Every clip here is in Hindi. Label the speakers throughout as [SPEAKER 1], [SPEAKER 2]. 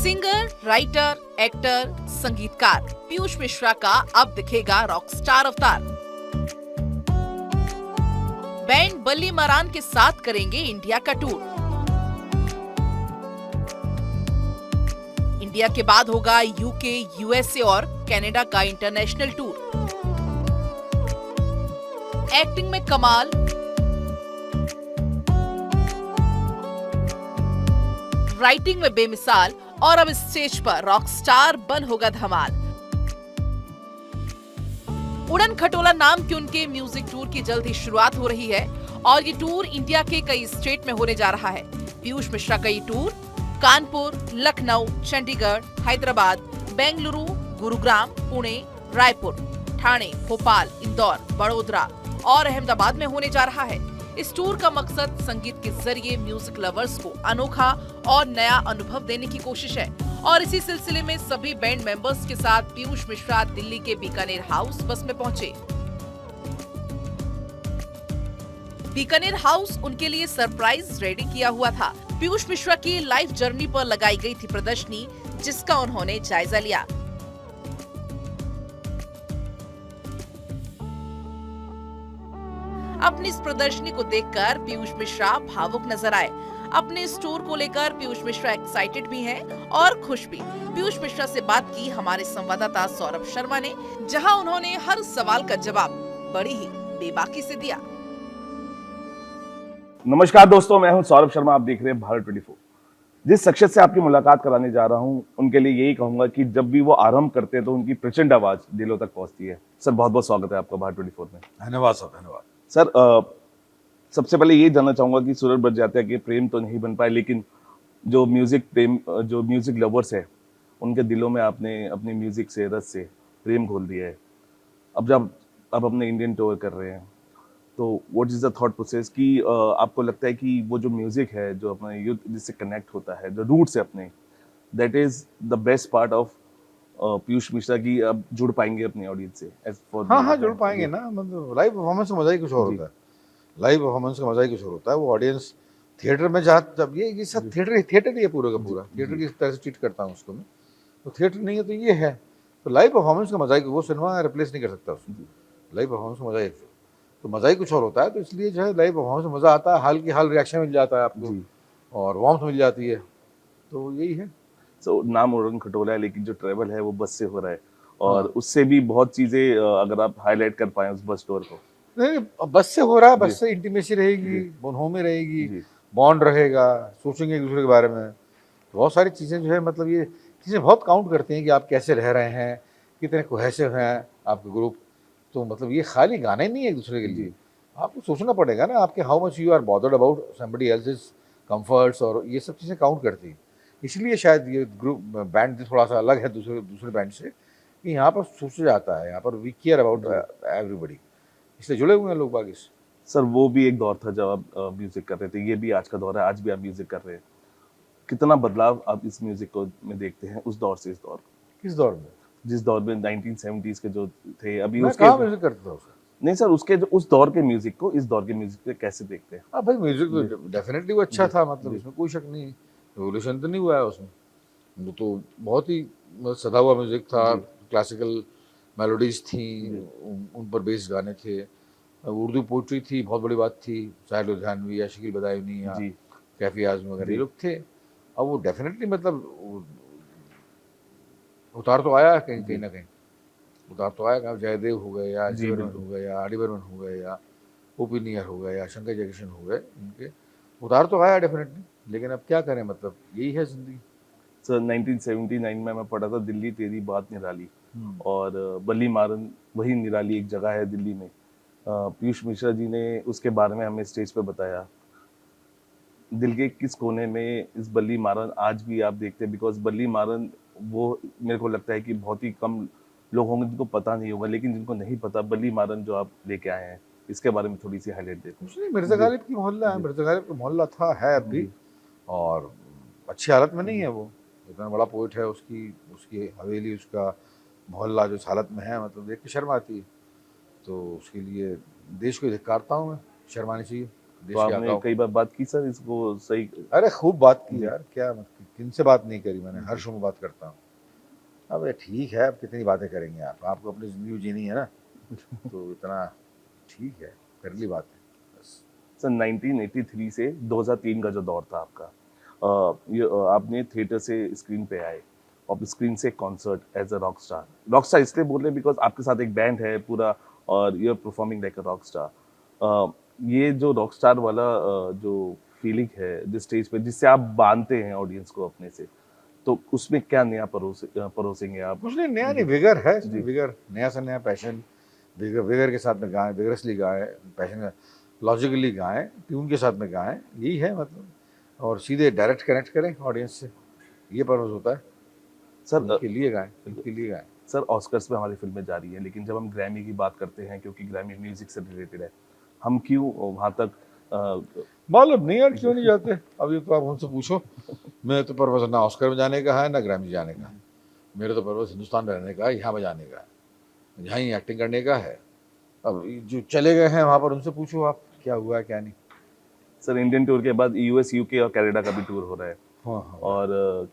[SPEAKER 1] सिंगर, राइटर, एक्टर, संगीतकार पीयूष मिश्रा का अब दिखेगा रॉकस्टार अवतार। बैंड बल्ली मारान के साथ करेंगे इंडिया का टूर। इंडिया के बाद होगा यूके, यूएसए और कनाडा का इंटरनेशनल टूर। एक्टिंग में कमाल, राइटिंग में बेमिसाल और अब स्टेज पर रॉकस्टार बन होगा धमाल। उड़न खटोला नाम के उनके म्यूजिक टूर की जल्द ही शुरुआत हो रही है और ये टूर इंडिया के कई स्टेट में होने जा रहा है। पीयूष मिश्रा का ये टूर कानपुर, लखनऊ, चंडीगढ़, हैदराबाद, बेंगलुरु, गुरुग्राम, पुणे, रायपुर, ठाणे, भोपाल, इंदौर, बड़ोदरा और अहमदाबाद में होने जा रहा है। इस टूर का मकसद संगीत के जरिए म्यूजिक लवर्स को अनोखा और नया अनुभव देने की कोशिश है और इसी सिलसिले में सभी बैंड मेंबर्स के साथ पीयूष मिश्रा दिल्ली के बीकानेर हाउस बस में पहुंचे। बीकानेर हाउस उनके लिए सरप्राइज रेडी किया हुआ था। पीयूष मिश्रा की लाइफ जर्नी पर लगाई गई थी प्रदर्शनी, जिसका उन्होंने जायजा लिया। अपनी इस प्रदर्शनी को देखकर पीयूष मिश्रा भावुक नजर आए। अपने इस टूर को लेकर पीयूष मिश्रा एक्साइटेड भी हैं और खुश भी। पीयूष मिश्रा से बात की हमारे संवाददाता सौरभ शर्मा ने, जहां उन्होंने हर सवाल का जवाब बड़ी ही बेबाकी से दिया।
[SPEAKER 2] नमस्कार दोस्तों, मैं हूं सौरभ शर्मा। आप देख रहे हैं भारत 24। जिस शख्सियत से आपकी मुलाकात कराने जा रहा हूं, उनके लिए यही कहूंगा कि जब भी वो आरंभ करते हैं तो उनकी प्रचंड आवाज दिलों तक पहुंचती है। सर, बहुत बहुत स्वागत है आपका भारत 24 में।
[SPEAKER 3] धन्यवाद सर, धन्यवाद
[SPEAKER 2] सर। सबसे पहले ये जानना चाहूंगा कि सूरज बड़जात्या के प्रेम तो नहीं बन पाए, लेकिन जो म्यूजिक लवर्स है, उनके दिलों में आपने अपनी म्यूजिक से, रस से प्रेम घोल दिया है। अब जब आप अपने इंडियन टूर कर रहे हैं, तो what is the thought process कि आपको लगता है कि वो जो म्यूजिक है, जो अपना यूथ जिससे कनेक्ट होता है, जो रूट्स है अपने, that is the best part of Piyush Mishra की अब जुड़ पाएंगे अपनी ऑडियंस से?
[SPEAKER 3] हाँ, जुड़ पाएंगे ना। मतलब लाइव परफॉर्मेंस का मजा ही कुछ और होता है। लाइव परफॉर्मेंस का मजा ही कुछ और होता है। वो ऑडियंस थिएटर में जब ये सब थिएटर ही है पूरा का पूरा। थिएटर की तरह से ट्रीट करता हूँ उसको मैं। तो थिएटर नहीं है तो ये है। तो लाइव परफॉर्मेंस का मजा ही, वो सिनेमा रिप्लेस नहीं कर सकता उसको। लाइव परफॉर्मेंस का मजा ही, तो मजा ही कुछ और होता है। तो इसलिए जो है लाइव परफॉर्मेंस में मजा आता है। हाल की हाल रिएक्शन मिल जाता है आपको और वार्मथ मिल जाती है। तो यही है।
[SPEAKER 2] तो नाम उड़न खटोला है, लेकिन जो ट्रेवल है वो बस से हो रहा है और उससे भी बहुत चीजें अगर आप हाईलाइट कर पाए उस बस टूर को।
[SPEAKER 3] नहीं, बस से हो रहा है। बस से इंटीमेसी रहेगी, बोनहोमी रहेगी, बॉन्ड रहेगा, सोचेंगे एक दूसरे के बारे में। बहुत सारी चीज़ें जो है, मतलब ये चीज़ें बहुत काउंट करती हैं कि आप कैसे रह रहे हैं, कितने कोहेसिव हैं आपके ग्रुप। तो मतलब ये खाली गाने नहीं है एक दूसरे के लिए। आपको सोचना पड़ेगा ना, आपके how much you are bothered about somebody else's comforts, और ये सब चीज़ें काउंट करती हैं। इसलिए शायद ये ग्रुप बैंड थोड़ा सा अलग है दूसरे बैंड से, कि यहाँ पर सोचा जाता है, यहाँ पर वी केयर अबाउट एवरीबडी, इसलिए जुड़े हुए हैं लोग बाग इससे।
[SPEAKER 2] सर, वो भी एक दौर था जब आप म्यूजिक कर रहे थे, ये भी आज का दौर है, आज भी आप म्यूजिक कर रहे हैं। कितना बदलाव आप इस म्यूजिक को में देखते हैं उस दौर से इस दौर?
[SPEAKER 3] किस दौर में?
[SPEAKER 2] जिस दौर में 1970s के जो थे, अभी
[SPEAKER 3] मैं
[SPEAKER 2] उसके
[SPEAKER 3] म्यूजिक करता था उसका।
[SPEAKER 2] नहीं सर, उसके जो उस दौर के म्यूजिक को इस दौर के म्यूजिक पे कैसे देखते हैं?
[SPEAKER 3] हाँ भाई, म्यूजिक तो डेफिनेटली वो अच्छा था। मतलब इसमें कोई शक नहीं, रेवोल्यूशन तो नहीं हुआ है उसमें। वो तो बहुत ही सदा हुआ म्यूजिक था। क्लासिकल मेलोडीज थी, उन पर बेस्ड गाने थे। उर्दू पोइट्री थी, बहुत बड़ी बात थी। साहिर लुधियानवी या शकील बदायूनी या कैफी आज़मी वगैरह ये लोग थे। अब वो डेफिनेटली मतलब उतार तो आया कहीं ना कहीं, उतार तो आया। जयदेव हो गए या जी बर्मन हो गए या आर डी बर्मन हो गए या ओपी नियर हो गए या शंकर जयकिशन हो गए, इनके उतार तो आया डेफिनेटली। लेकिन अब क्या करें, मतलब यही है जिंदगी।
[SPEAKER 2] सर, 1979 में मैं पढ़ा था दिल्ली तेरी बात निराली, और बल्ली मारन वही निराली एक जगह है दिल्ली में। पीयूष मिश्रा जी ने उसके बारे में हमें स्टेज पे बताया। दिल के किस कोने में इस बल्ली मारन आज भी आप देखते हैं? बिकॉज बल्ली मारन, वो मेरे को लगता है कि बहुत ही कम लोग होंगे जिनको पता नहीं होगा, लेकिन जिनको नहीं पता, बल्ली मारन जो आप लेके आए हैं, इसके बारे में थोड़ी सी हाईलाइट देते हैं।
[SPEAKER 3] मिर्जा गालिब की मोहल्ला है, मिर्जा गालिब का मोहल्ला था, है अब भी, और अच्छी हालत में नहीं है। वो इतना बड़ा पोइट है, उसकी हवेली, उसका मोहल्ला जो हालत में है, मतलब देख के शर्म आती है। तो उसके लिए देश को धिक्कारता हूँ मैं, शर्मानी चाहिए।
[SPEAKER 2] तो आपने कई बार बात की सर इसको सही?
[SPEAKER 3] अरे खूब बात की यार, क्या मत की। किनसे बात नहीं करी मैंने, हर शो में बात करता हूँ। अब ठीक है, अब कितनी बातें करेंगे आप, आपको अपनी ज़िंदगी जीनी है ना, तो इतना ठीक है, कर ली बातें बस।
[SPEAKER 2] सर 1983 से 2003 का जो दौर था आपका, आपने थिएटर से स्क्रीन पे आए और स्क्रीन से concert as a rock star इसलिए बोल रहे हैं बिकॉज आपके साथ एक बैंड है पूरा और you are performing like a rock star. ये जो रॉक स्टार वाला जो फीलिंग है जिस स्टेज पे जिससे आप बांधते हैं ऑडियंस को अपने से, तो उसमें क्या नया परोसेंगे आप?
[SPEAKER 3] कुछ नहीं नया, नहीं विगर है इसमें,
[SPEAKER 2] जी।
[SPEAKER 3] विगर नया से नया पैशन, विगर विगर के साथ में गाएं, विगरसली गाएं, पैशन लॉजिकली गाएं, ट्यून के साथ में गाएं, यही है मतलब। और सीधे डायरेक्ट कनेक्ट करें ऑडियंस से, ये पर्पस होता है।
[SPEAKER 2] सर
[SPEAKER 3] उनके लिए गाएं, उनके लिए गाएं।
[SPEAKER 2] सर ऑस्कर्स में हमारी फिल्में जा रही है लेकिन जब हम ग्रैमी की बात करते हैं क्योंकि ग्रैमी म्यूजिक से रिलेटेड है, हम क्यों वहाँ तक
[SPEAKER 3] मालूम नहीं यार क्यों नहीं जाते, अभी तो आप उनसे पूछो। मेरे तो पर्पस ना ऑस्कर में जाने का है ना ग्रैमी जाने का है, मेरे तो पर्पस हिंदुस्तान रहने का है, यहाँ बजाने का है, यहाँ ही एक्टिंग करने का है। अब जो चले गए हैं वहाँ पर उनसे पूछो आप क्या हुआ है क्या नहीं।
[SPEAKER 2] सर इंडियन टूर के बाद यूएस यूके और कनाडा का भी टूर हो रहा है
[SPEAKER 3] हाँ।
[SPEAKER 2] और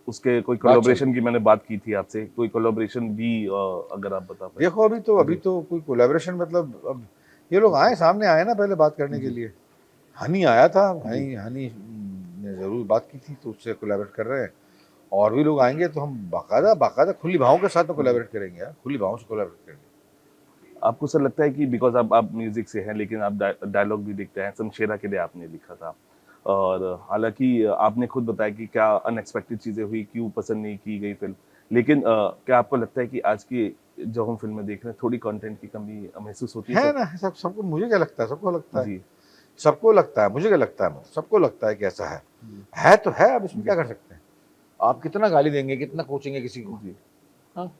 [SPEAKER 2] उसके कोई कोलैबोरेशन की मैंने बात की थी आपसे, कोई कोलैबोरेशन भी अगर आप बता पाए।
[SPEAKER 3] देखो अभी तो कोई कोलैबोरेशन मतलब, अब ये लोग आए सामने आए ना पहले बात करने के लिए। हनी आया था, हनी ने ज़रूर बात की थी, तो उससे कोलैबोरेट कर रहे हैं। और भी लोग आएंगे तो हम बाकायदा खुली बाहों के साथ में कोलैबोरेट करेंगे यार, खुली बाहों से कोलैबोरेट करेंगे।
[SPEAKER 2] आपको सर लगता है कि बिकॉज आप म्यूजिक से हैं लेकिन आप डायलॉग भी लिखते हैं, शमशेरा के लिए आपने लिखा था और हालांकि आपने खुद बताया कि क्या अनएक्सपेक्टेड चीज़ें हुई, क्यों पसंद नहीं की गई फिल्म, लेकिन क्या आपको लगता है कि आज की जो हम फिल्में देख रहे हैं थोड़ी कंटेंट की कमी महसूस होती है
[SPEAKER 3] है
[SPEAKER 2] सर?
[SPEAKER 3] ना, सबको, मुझे क्या लगता है, सबको लगता है,
[SPEAKER 2] जी
[SPEAKER 3] सबको लगता है, मुझे क्या लगता है, सबको लगता है कि ऐसा है तो है। अब इसमें क्या कर सकते हैं, आप कितना गाली देंगे, कितना कोचेंगे किसी को।
[SPEAKER 2] जी।
[SPEAKER 3] हाँ।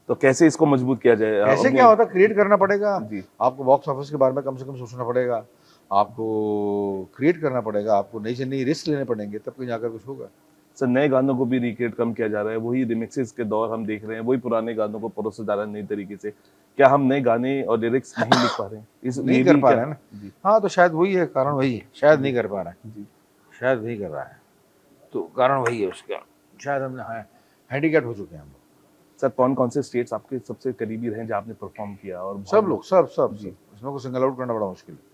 [SPEAKER 2] तो कैसे इसको मजबूत किया जाए?
[SPEAKER 3] ऐसे
[SPEAKER 2] अपने-
[SPEAKER 3] क्या होता है, क्रिएट करना पड़ेगा
[SPEAKER 2] जी
[SPEAKER 3] आपको, बॉक्स ऑफिस के बारे में कम से कम सोचना पड़ेगा आपको, क्रिएट करना पड़ेगा आपको, नई से नई रिस्क लेने पड़ेंगे, तब कहीं जाकर कुछ होगा।
[SPEAKER 2] सर नए गानों को भी रिक्रिएट कम किया जा रहा है, वही रिमिक्सेस के दौर हम देख रहे हैं, वही पुराने गानों को परोसा जा रहा है नई तरीके से। क्या हम नए गाने और लिरिक्स नहीं लिख पा रहे हैं?
[SPEAKER 3] नहीं
[SPEAKER 2] ये
[SPEAKER 3] कर
[SPEAKER 2] भी
[SPEAKER 3] पा
[SPEAKER 2] क्या-
[SPEAKER 3] रहे हैं ना।
[SPEAKER 2] जी
[SPEAKER 3] हाँ तो शायद वही है कारण, वही है शायद नहीं कर पा रहे हैं,
[SPEAKER 2] जी
[SPEAKER 3] शायद नहीं कर रहा है, तो कारण वही है उसका, शायद हम हैंडीकैप हो चुके हैं हम लोग।
[SPEAKER 2] सर कौन कौन से स्टेट्स आपके सबसे करीबी रहे जहाँ आपने परफॉर्म किया? और
[SPEAKER 3] सब लोग सब
[SPEAKER 2] जी।
[SPEAKER 3] इसमें को सिंगल आउट करना बड़ा मुश्किल है।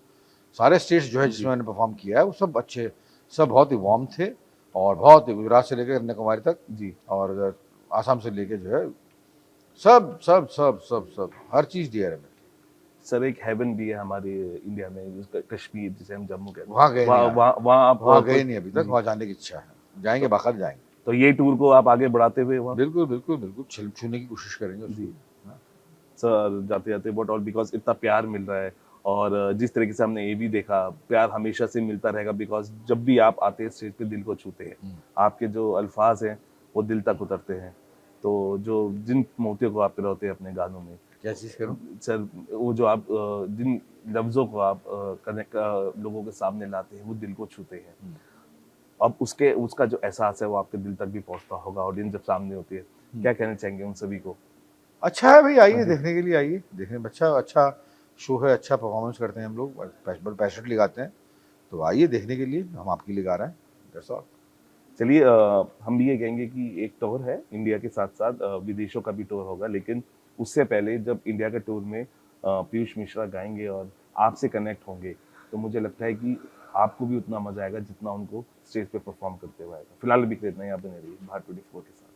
[SPEAKER 3] सारे स्टेट्स जो है जिसमें मैंने परफॉर्म किया है वो सब अच्छे, सब बहुत ही वार्म थे, और बहुत ही गुजरात से लेकर कन्याकुमारी तक,
[SPEAKER 2] जी
[SPEAKER 3] और आसाम से लेकर जो है सब सब सब सब सब हर चीज़ दिया है मैंने।
[SPEAKER 2] सर एक हेवन भी है हमारे इंडिया में जिसका कश्मीर जिसे हम जम्मू कहते हैं,
[SPEAKER 3] वहाँ गए नहीं यार।
[SPEAKER 2] वहाँ आप
[SPEAKER 3] वहाँ गए नहीं अभी तक, वहाँ जाने की इच्छा है, जाएंगे बाकायदा जाएंगे।
[SPEAKER 2] तो ये टूर को आप आगे बढ़ाते हुए वहाँ
[SPEAKER 3] बिल्कुल बिल्कुल बिल्कुल छूने की कोशिश करेंगे उसको।
[SPEAKER 2] जी। सर जाते जाते बट ऑल बिकॉज इतना प्यार मिल रहा है और जिस तरीके से हमने ये भी देखा प्यार हमेशा से मिलता रहेगा बिकॉज जब भी आप आते हैं स्टेज पे दिल को छूते हैं, आपके जो अल्फाज हैं वो दिल तक उतरते हैं। तो जो जिन मोतियों को आप पिरोते हैं अपने गानों में,
[SPEAKER 3] क्या चीज़ करूँ?
[SPEAKER 2] सर वो जो आप जिन लफ्ज़ों को आप कनेक्ट लोगों के सामने लाते हैं वो दिल को छूते हैं। अब उसका जो एहसास है वो आपके दिल तक भी पहुंचता होगा ऑडियंस जब सामने होती है। क्या कहना चाहेंगे उन सभी को?
[SPEAKER 3] अच्छा है भाई, आइए देखने के लिए, आइए देखने में, अच्छा शो है, अच्छा परफॉर्मेंस करते हैं हम लोग, बड़े पैशनेटली गाते हैं, तो आइए देखने के लिए, हम आपके लिए गा रहे हैं, दैट्स ऑल।
[SPEAKER 2] चलिए हम भी ये कहेंगे कि एक टूर है इंडिया के साथ साथ विदेशों का भी टूर होगा, लेकिन उससे पहले जब इंडिया के टूर में पीयूष मिश्रा गाएंगे और आपसे कनेक्ट होंगे तो मुझे लगता है कि आपको भी उतना मजा आएगा जितना उनको स्टेज पे परफॉर्म करते हुए आएगा। फिलहाल भी इतना ही, आप बने रहिए भारत 24 के साथ।